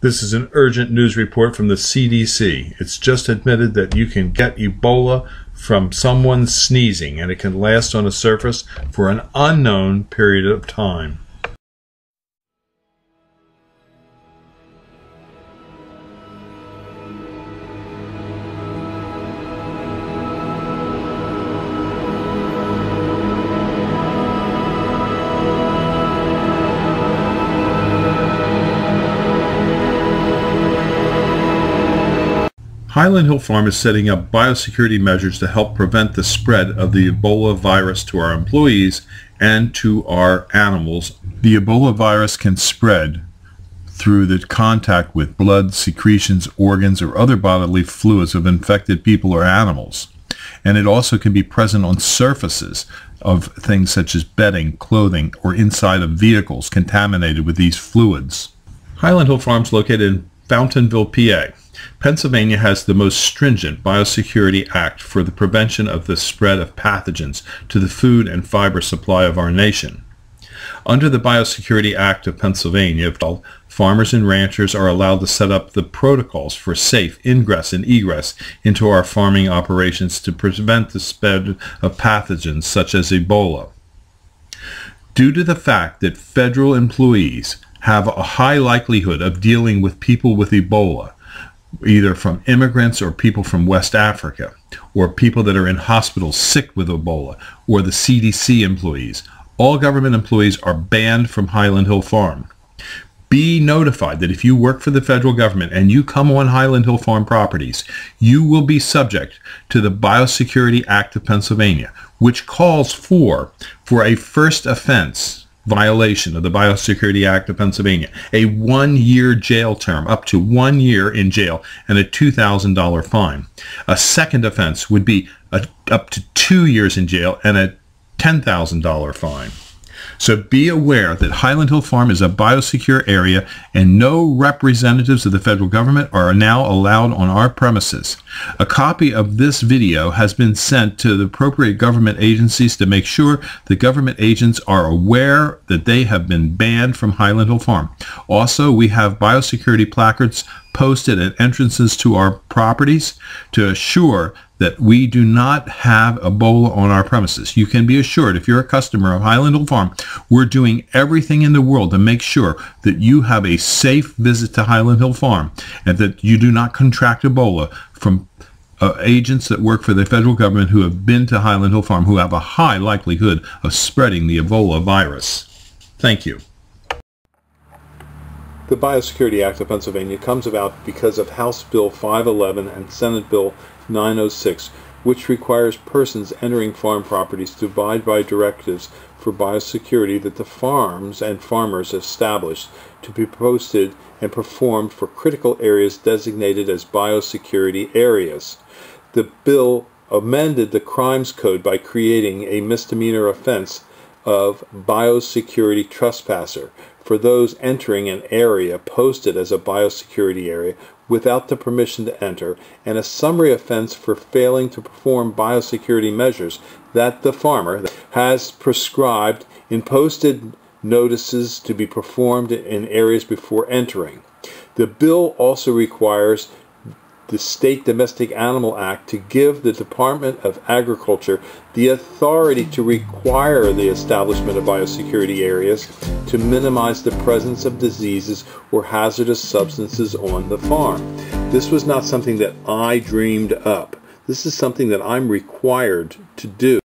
This is an urgent news report from the CDC. It's just admitted that you can get Ebola from someone sneezing, and it can last on a surface for an unknown period of time. Highland Hill Farm is setting up biosecurity measures to help prevent the spread of the Ebola virus to our employees and to our animals. The Ebola virus can spread through the contact with blood, secretions, organs, or other bodily fluids of infected people or animals. And it also can be present on surfaces of things such as bedding, clothing, or inside of vehicles contaminated with these fluids. Highland Hill Farm is located in Fountainville, PA. Pennsylvania has the most stringent Biosecurity Act for the prevention of the spread of pathogens to the food and fiber supply of our nation. Under the Biosecurity Act of Pennsylvania, farmers and ranchers are allowed to set up the protocols for safe ingress and egress into our farming operations to prevent the spread of pathogens such as Ebola. Due to the fact that federal employees have a high likelihood of dealing with people with Ebola, either from immigrants or people from West Africa, or people that are in hospitals sick with Ebola, or the CDC employees. All government employees are banned from Highland Hill Farm. Be notified that if you work for the federal government and you come on Highland Hill Farm properties, you will be subject to the Biosecurity Act of Pennsylvania, which calls for a first offense violation of the Biosecurity Act of Pennsylvania, a 1-year jail term, up to 1 year in jail, and a $2,000 fine. A second offense would be up to 2 years in jail and a $10,000 fine. So be aware that Highland Hill Farm is a biosecure area and no representatives of the federal government are now allowed on our premises. A copy of this video has been sent to the appropriate government agencies to make sure the government agents are aware that they have been banned from Highland Hill Farm. Also, we have biosecurity placards posted at entrances to our properties to assure that we do not have Ebola on our premises. You can be assured, if you're a customer of Highland Hill Farm, we're doing everything in the world to make sure that you have a safe visit to Highland Hill Farm and that you do not contract Ebola from agents that work for the federal government who have been to Highland Hill Farm, who have a high likelihood of spreading the Ebola virus. Thank you. The Biosecurity Act of Pennsylvania comes about because of House Bill 511 and Senate Bill 906, which requires persons entering farm properties to abide by directives for biosecurity that the farms and farmers established to be posted and performed for critical areas designated as biosecurity areas. The bill amended the Crimes Code by creating a misdemeanor offense of biosecurity trespasser for those entering an area posted as a biosecurity area without the permission to enter, and a summary offense for failing to perform biosecurity measures that the farmer has prescribed in posted notices to be performed in areas before entering. The bill also requires the State Domestic Animal Act to give the Department of Agriculture the authority to require the establishment of biosecurity areas to minimize the presence of diseases or hazardous substances on the farm. This was not something that I dreamed up. This is something that I'm required to do.